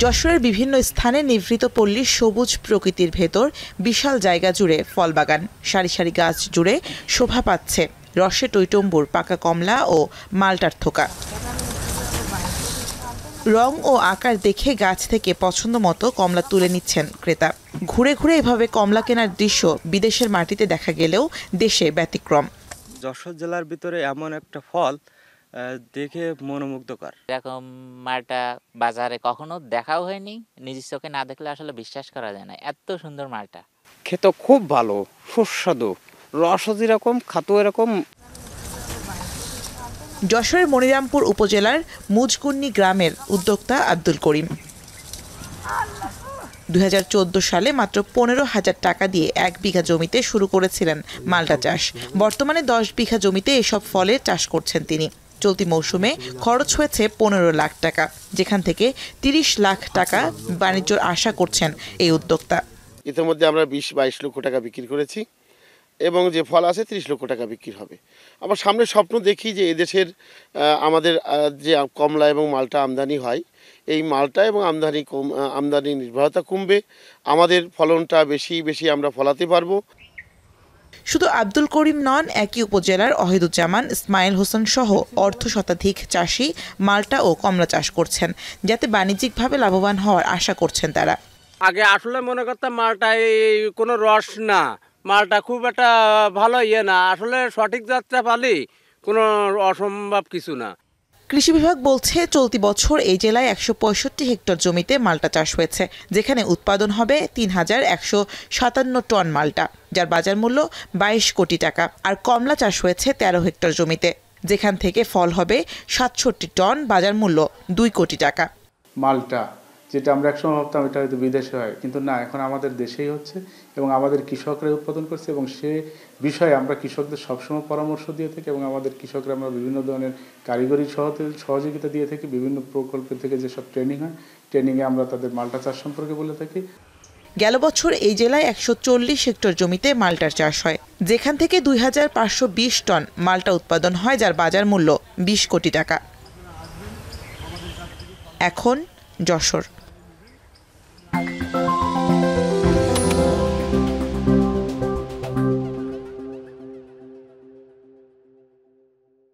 যশোরের বিভিন্ন স্থানে নিভৃত পল্লীর সবুজ প্রকৃতির ভেতর বিশাল জায়গা জুড়ে ফলবাগান, সারি সারি গাছ জুড়ে শোভা পাচ্ছে রসে টইটম্বুর পাকা কমলা ও মাল্টার থোকা। রং ও আকার দেখে গাছ থেকে পছন্দ মতো কমলা তুলে নিচ্ছেন ক্রেতা। ঘুরে ঘুরে এভাবে কমলা কেনার দৃশ্য বিদেশের মাটিতে দেখা গেলেও দেশে ব্যতিক্রম। যশোর জেলার ভিতরে এমন একটা ফল দেখে মনোমুগ্ধকর। এরকম মালটা বাজারে কখনো দেখাও হয়নি, নিজের চোখে না দেখলে আসলে বিশ্বাস করা যায় না। এত সুন্দর মালটা, খেতে খুব ভালো, সুস্বাদু, রসও যেরকম খাতেও এরকম। যশোরের মনিরামপুর উপজেলার মুজকুন্নি গ্রামের উদ্যোক্তা আব্দুল করিম 2014 সালে মাত্র 15,000 টাকা দিয়ে 1 বিঘা জমিতে শুরু করেছিলেন মাল্টা চাষ। বর্তমানে 10 বিঘা জমিতে এসব ফলের চাষ করছেন তিনি। চলতি মৌসুমে খরচ হয়েছে 15 লাখ টাকা, যেখান থেকে 30 লাখ টাকা বাণিজ্যর আশা করছেন এই উদ্যোক্তা। ইতিমধ্যে আমরা 20-22 লক্ষ টাকা বিক্রি করেছি এবং যে ফল আছে 30 লক্ষ টাকা বিক্রি হবে। আবার সামনে স্বপ্ন দেখি যে এদেশের আমাদের যে কমলা এবং মালটা আমদানি হয়, এই মালটা এবং আমদানি নির্ভরতা কমবে, আমাদের ফলনটা বেশি আমরা ফলাতে পারবো। শুধু আব্দুল করিম নন, একই উপজেলার অহিদুজ্জামান, ইসমাইল হোসেন সহ অর্ধশতাধিক চাষি মাল্টা ও কমলা চাষ করছেন, যাতে বাণিজ্যিকভাবে লাভবান হওয়ার আশা করছেন তারা। আগে আসলে মনে করতাম মালটা কোনো রস না, মালটা খুব একটা ভালো না, আসলে সঠিক যাত্রা পালি কোনো অসম্ভব কিছু না। কৃষি বিভাগ বলছে চলতি বছর এই জেলায় 165 হেক্টর জমিতে মাল্টা চাষ হয়েছে, যেখানে উৎপাদন হবে 3,157 টন মাল্টা, যার বাজার মূল্য 22 কোটি টাকা। আর কমলা চাষ হয়েছে 13 হেক্টর জমিতে, যেখান থেকে ফল হবে 67 টন, বাজার মূল্য 2 কোটি টাকা। মাল্টা যেটা আমরা একসময় ভাবতাম এটা হয়তো বিদেশে হয়, কিন্তু না, এখন আমাদের দেশেই হচ্ছে এবং আমাদের কৃষকরা উৎপাদন করছে এবং সে বিষয়ে আমরা কৃষকদের সবসময় পরামর্শ দিয়ে থাকি এবং আমাদের কৃষকরা আমরা বিভিন্ন ধরনের কারিগরি সহযোগিতা দিয়ে থাকি। বিভিন্ন প্রকল্প থেকে যেসব ট্রেনিং হয়, ট্রেনিংয়ে আমরা তাদের মাল্টা চাষ সম্পর্কে বলে থাকি। গেল বছর এই জেলায় 140 হেক্টর জমিতে মাল্টার চাষ হয়, যেখান থেকে 2,520 টন মাল্টা উৎপাদন হয়, যার বাজার মূল্য 20 কোটি টাকা। এখন যশোর।